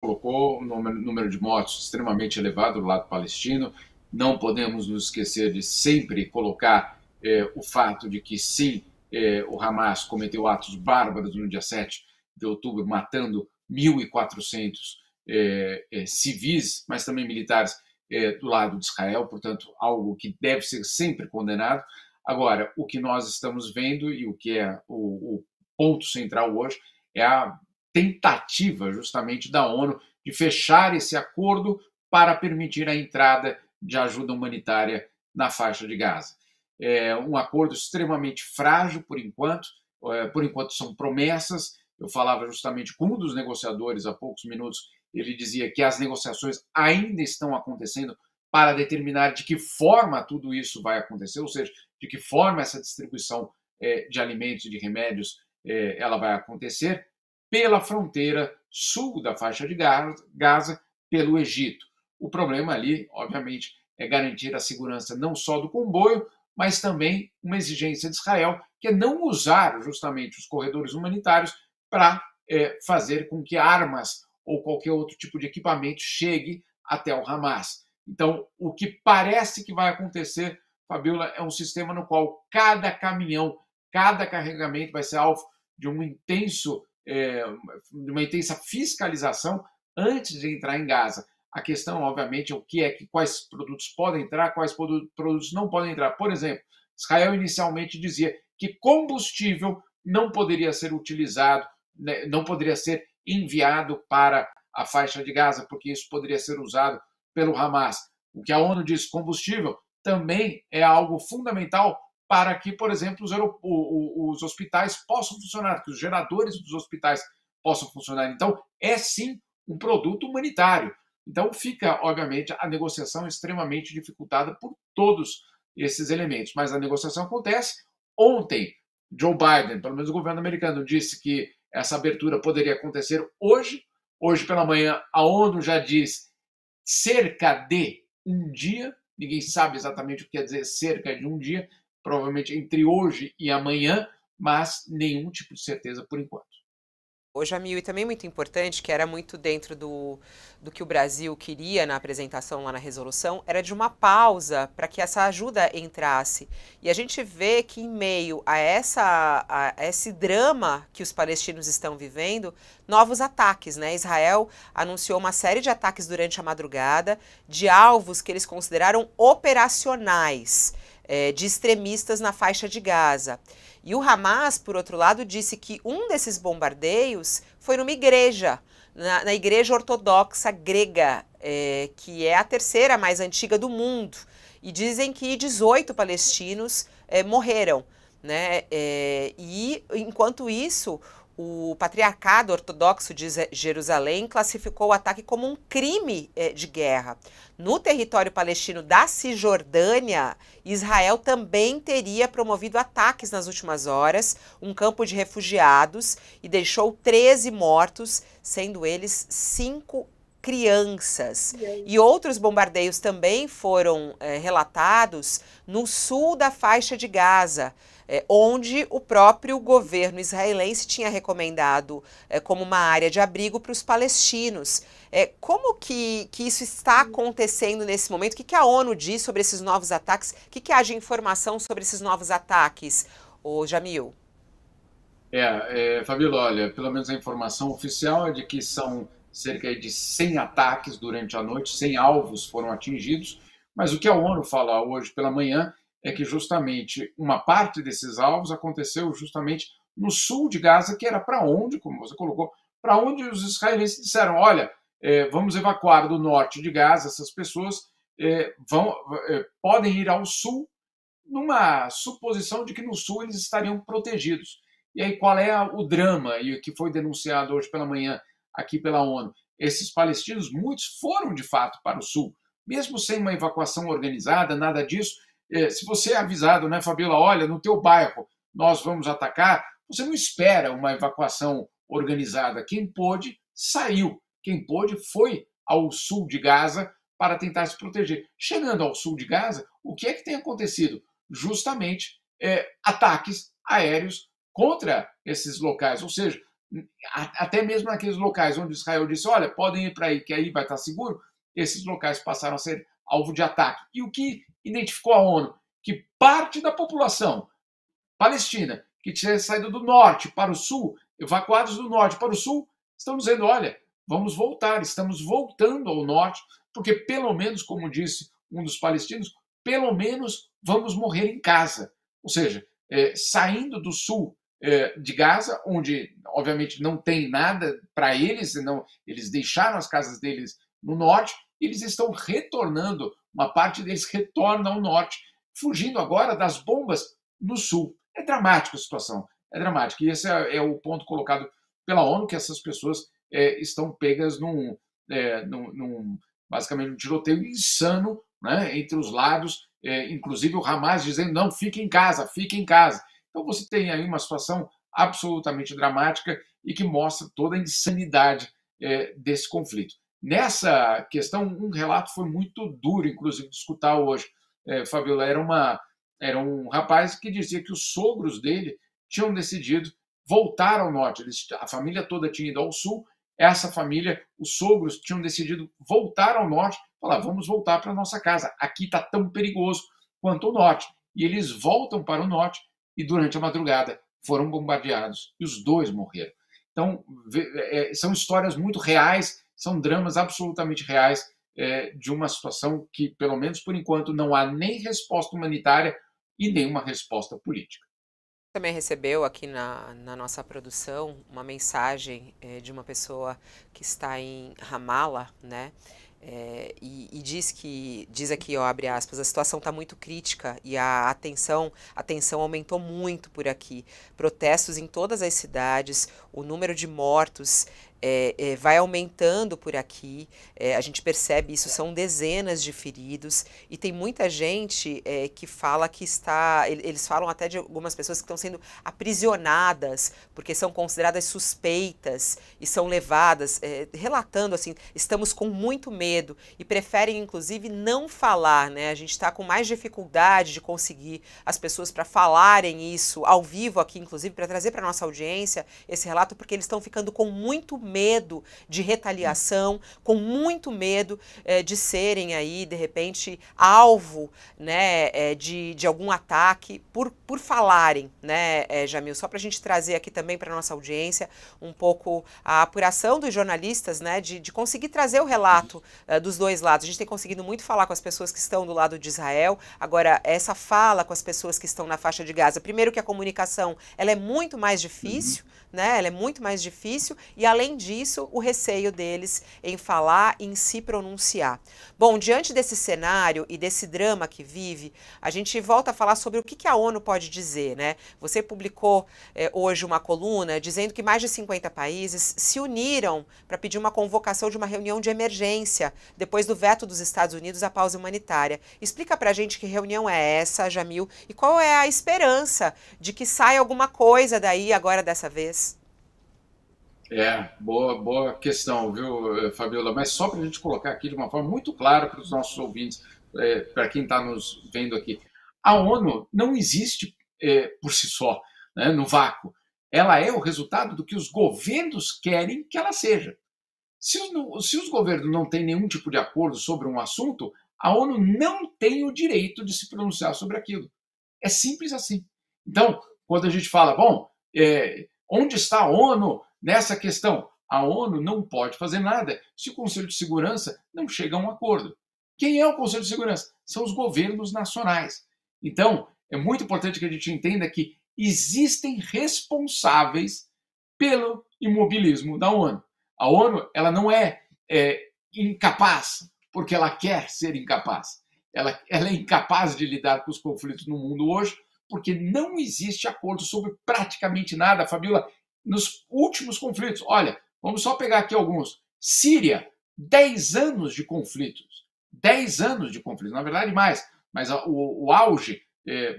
colocou um número de mortos extremamente elevado do lado palestino. Não podemos nos esquecer de sempre colocar o fato de que, sim, o Hamas cometeu atos bárbaros no dia 7 de outubro, matando 1.400 civis, mas também militares do lado de Israel, portanto, algo que deve ser sempre condenado. Agora, o que nós estamos vendo e o que é o ponto central hoje é a tentativa justamente da ONU de fechar esse acordo para permitir a entrada de ajuda humanitária na faixa de Gaza. É um acordo extremamente frágil por enquanto são promessas. Eu falava justamente com um dos negociadores há poucos minutos, ele dizia que as negociações ainda estão acontecendo para determinar de que forma tudo isso vai acontecer, ou seja, de que forma essa distribuição de alimentos e de remédios ela vai acontecer pela fronteira sul da faixa de Gaza, pelo Egito. O problema ali, obviamente, é garantir a segurança não só do comboio, mas também uma exigência de Israel, que é não usar justamente os corredores humanitários para fazer com que armas ou qualquer outro tipo de equipamento chegue até o Hamas. Então, o que parece que vai acontecer, Fabiola, é um sistema no qual cada caminhão, cada carregamento vai ser alvo de uma intensa fiscalização antes de entrar em Gaza. A questão, obviamente, é o que quais produtos podem entrar, quais produtos não podem entrar. Por exemplo, Israel inicialmente dizia que combustível não poderia ser utilizado, não poderia ser enviado para a faixa de Gaza, porque isso poderia ser usado pelo Hamas. O que a ONU diz, combustível também é algo fundamental para que, por exemplo, os hospitais possam funcionar, que os geradores dos hospitais possam funcionar. Então, é sim um produto humanitário. Então, fica, obviamente, a negociação extremamente dificultada por todos esses elementos. Mas a negociação acontece. Ontem, Joe Biden, pelo menos o governo americano, disse que essa abertura poderia acontecer hoje. Hoje pela manhã, a ONU já diz cerca de um dia. Ninguém sabe exatamente o que quer dizer cerca de um dia, provavelmente entre hoje e amanhã, mas nenhum tipo de certeza por enquanto. Ô, Jamil, e também muito importante, que era muito dentro do que o Brasil queria na apresentação lá na resolução, era de uma pausa para que essa ajuda entrasse. E a gente vê que em meio a esse drama que os palestinos estão vivendo, novos ataques, né? Israel anunciou uma série de ataques durante a madrugada de alvos que eles consideraram operacionais, de extremistas na faixa de Gaza. E o Hamas, por outro lado, disse que um desses bombardeios foi numa igreja, na igreja ortodoxa grega, que é a terceira mais antiga do mundo. E dizem que 18 palestinos morreram, né? E, enquanto isso, o Patriarcado Ortodoxo de Jerusalém classificou o ataque como um crime de guerra. No território palestino da Cisjordânia, Israel também teria promovido ataques nas últimas horas, um campo de refugiados, e deixou 13 mortos, sendo eles 5 crianças. E outros bombardeios também foram relatados no sul da faixa de Gaza, onde o próprio governo israelense tinha recomendado como uma área de abrigo para os palestinos. Como que isso está acontecendo nesse momento? O que a ONU diz sobre esses novos ataques? O que há de informação sobre esses novos ataques, ô Jamil? Fabíola, olha, pelo menos a informação oficial é de que são cerca de 100 ataques durante a noite, 100 alvos foram atingidos, mas o que a ONU fala hoje pela manhã é que justamente uma parte desses alvos aconteceu justamente no sul de Gaza, que era para onde, como você colocou, para onde os israelenses disseram, olha, vamos evacuar do norte de Gaza essas pessoas, podem ir ao sul, numa suposição de que no sul eles estariam protegidos. E aí qual é o drama, e o que foi denunciado hoje pela manhã aqui pela ONU? Esses palestinos, muitos foram de fato para o sul, mesmo sem uma evacuação organizada, nada disso. Se você é avisado, né, Fabiola, olha, no teu bairro nós vamos atacar, você não espera uma evacuação organizada. Quem pôde, saiu. Quem pôde foi ao sul de Gaza para tentar se proteger. Chegando ao sul de Gaza, o que é que tem acontecido? Justamente ataques aéreos contra esses locais. Ou seja, até mesmo naqueles locais onde Israel disse, olha, podem ir para aí, que aí vai estar seguro, esses locais passaram a ser alvo de ataque. E o que identificou a ONU? Que parte da população palestina, que tinha saído do norte para o sul, evacuados do norte para o sul, estão dizendo, olha, vamos voltar, estamos voltando ao norte, porque pelo menos, como disse um dos palestinos, pelo menos vamos morrer em casa. Ou seja, saindo do sul de Gaza, onde obviamente não tem nada para eles, não, eles deixaram as casas deles no norte, eles estão retornando, uma parte deles retorna ao norte, fugindo agora das bombas no sul. É dramática a situação, é dramática. E esse é o ponto colocado pela ONU, que essas pessoas estão pegas basicamente, um tiroteio insano, né, entre os lados, inclusive o Hamas dizendo, não, fique em casa, fique em casa. Então você tem aí uma situação absolutamente dramática e que mostra toda a insanidade desse conflito. Nessa questão, um relato foi muito duro, inclusive, de escutar hoje. Fabiola, era um rapaz que dizia que os sogros dele tinham decidido voltar ao norte. A família toda tinha ido ao sul. Essa família, os sogros, tinham decidido voltar ao norte. Falar, vamos voltar para nossa casa. Aqui está tão perigoso quanto o norte. E eles voltam para o norte e, durante a madrugada, foram bombardeados. E os dois morreram. Então, são histórias muito reais, são dramas absolutamente reais de uma situação que, pelo menos por enquanto, não há nem resposta humanitária e nenhuma resposta política. Também recebeu aqui na nossa produção uma mensagem de uma pessoa que está em Ramallah, né? E diz aqui, ó, abre aspas, a situação está muito crítica e a tensão aumentou muito por aqui. Protestos em todas as cidades, o número de mortos vai aumentando por aqui, a gente percebe isso, são dezenas de feridos, e tem muita gente que fala que eles falam até de algumas pessoas que estão sendo aprisionadas, porque são consideradas suspeitas e são levadas, relatando assim, estamos com muito medo, e preferem inclusive não falar, né? A gente está com mais dificuldade de conseguir as pessoas para falarem isso ao vivo aqui, inclusive para trazer para nossa audiência esse relato, porque eles estão ficando com muito medo de retaliação, com muito medo de serem aí, de repente, alvo, né, de algum ataque por falarem, né, Jamil? Só para a gente trazer aqui também para nossa audiência um pouco a apuração dos jornalistas, né, de conseguir trazer o relato dos dois lados. A gente tem conseguido muito falar com as pessoas que estão do lado de Israel, agora essa fala com as pessoas que estão na faixa de Gaza, primeiro que a comunicação ela é muito mais difícil, né? Ela é muito mais difícil e, além disso, o receio deles em falar, em se pronunciar. Bom, diante desse cenário e desse drama que vive, a gente volta a falar sobre o que a ONU pode dizer, né? Você publicou hoje uma coluna dizendo que mais de 50 países se uniram para pedir uma convocação de uma reunião de emergência depois do veto dos Estados Unidos à pausa humanitária. Explica pra gente que reunião é essa, Jamil, e qual é a esperança de que saia alguma coisa daí agora dessa vez? Boa questão, viu, Fabiola? Mas só para a gente colocar aqui de uma forma muito clara para os nossos ouvintes, para quem está nos vendo aqui, a ONU não existe por si só, né, no vácuo. Ela é o resultado do que os governos querem que ela seja. Se os governos não têm nenhum tipo de acordo sobre um assunto, a ONU não tem o direito de se pronunciar sobre aquilo. É simples assim. Então, quando a gente fala, bom, onde está a ONU nessa questão? A ONU não pode fazer nada se o Conselho de Segurança não chega a um acordo. Quem é o Conselho de Segurança? São os governos nacionais. Então, é muito importante que a gente entenda que existem responsáveis pelo imobilismo da ONU. A ONU ela não é incapaz porque ela quer ser incapaz. Ela é incapaz de lidar com os conflitos no mundo hoje porque não existe acordo sobre praticamente nada, Fabiola. Nos últimos conflitos, olha, vamos só pegar aqui alguns. Síria, 10 anos de conflitos. 10 anos de conflitos, na verdade mais, mas o auge,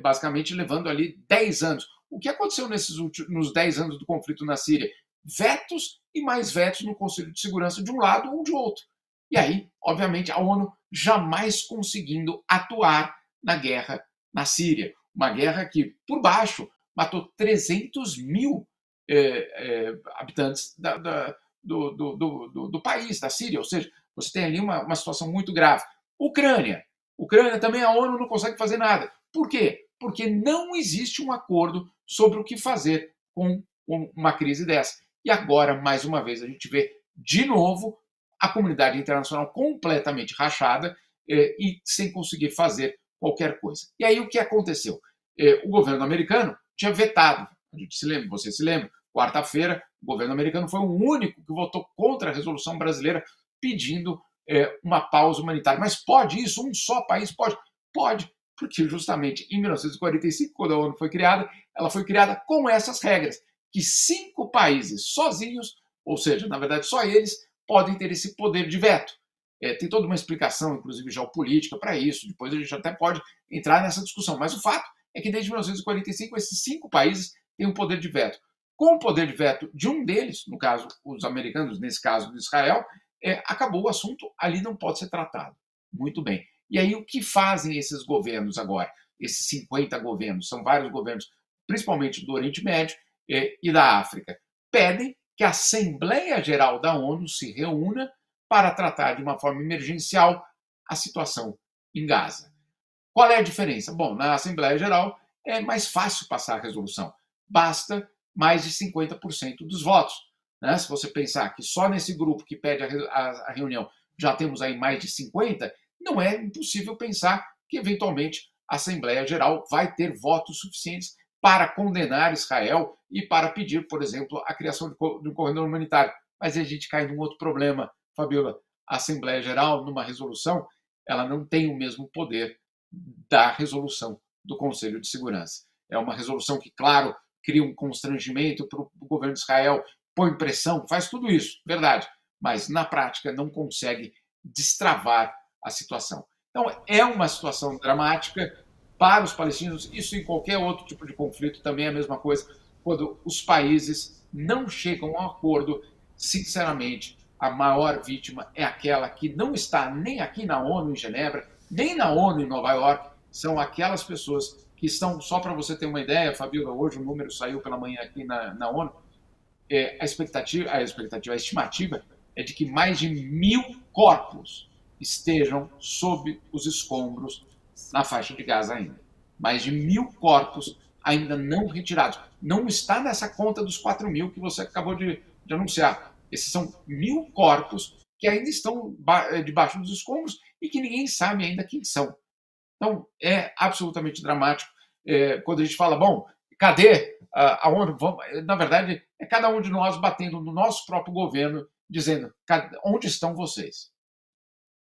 basicamente levando ali 10 anos. O que aconteceu nos 10 anos do conflito na Síria? Vetos e mais vetos no Conselho de Segurança de um lado ou de outro. E aí, obviamente, a ONU jamais conseguindo atuar na guerra na Síria. Uma guerra que, por baixo, matou 300 mil habitantes do país, da Síria. Ou seja, você tem ali uma situação muito grave. Ucrânia. Ucrânia também, a ONU não consegue fazer nada. Por quê? Porque não existe um acordo sobre o que fazer com uma crise dessa. E agora, mais uma vez, a gente vê de novo a comunidade internacional completamente rachada e sem conseguir fazer qualquer coisa. E aí o que aconteceu? O governo americano tinha vetado, a gente se lembra, você se lembra, quarta-feira, o governo americano foi o único que votou contra a resolução brasileira pedindo uma pausa humanitária. Mas pode isso? Um só país pode? Pode, porque justamente em 1945, quando a ONU foi criada, ela foi criada com essas regras, que 5 países sozinhos, ou seja, na verdade só eles, podem ter esse poder de veto. Tem toda uma explicação, inclusive geopolítica, para isso, depois a gente até pode entrar nessa discussão, mas o fato é que desde 1945 esses 5 países têm um poder de veto. Com o poder de veto de um deles, no caso os americanos, nesse caso de Israel, acabou o assunto, ali não pode ser tratado. Muito bem. E aí o que fazem esses governos agora? Esses 50 governos, são vários governos, principalmente do Oriente Médio e da África, pedem que a Assembleia Geral da ONU se reúna para tratar de uma forma emergencial a situação em Gaza. Qual é a diferença? Bom, na Assembleia Geral é mais fácil passar a resolução. Basta mais de 50% dos votos. Né? Se você pensar que só nesse grupo que pede a reunião já temos aí mais de 50, não é impossível pensar que, eventualmente, a Assembleia Geral vai ter votos suficientes para condenar Israel e para pedir, por exemplo, a criação de um corredor humanitário. Mas a gente cai num outro problema, Fabiola. A Assembleia Geral, numa resolução, ela não tem o mesmo poder da resolução do Conselho de Segurança. É uma resolução que, claro, cria um constrangimento para o governo de Israel, põe pressão, faz tudo isso, verdade, mas na prática não consegue destravar a situação. Então, é uma situação dramática para os palestinos. Isso em qualquer outro tipo de conflito também é a mesma coisa. Quando os países não chegam a um acordo, sinceramente, a maior vítima é aquela que não está nem aqui na ONU em Genebra, nem na ONU em Nova York, são aquelas pessoas que estão, só para você ter uma ideia, Fabíola, hoje o número saiu pela manhã aqui na ONU, a estimativa é de que mais de 1.000 corpos estejam sob os escombros na faixa de Gaza ainda. Mais de 1.000 corpos ainda não retirados. Não está nessa conta dos 4.000 que você acabou de anunciar. Esses são 1.000 corpos que ainda estão debaixo dos escombros e que ninguém sabe ainda quem são. Então, é absolutamente dramático. Quando a gente fala, bom, cadê a ONU? Na verdade, é cada um de nós batendo no nosso próprio governo, dizendo, onde estão vocês?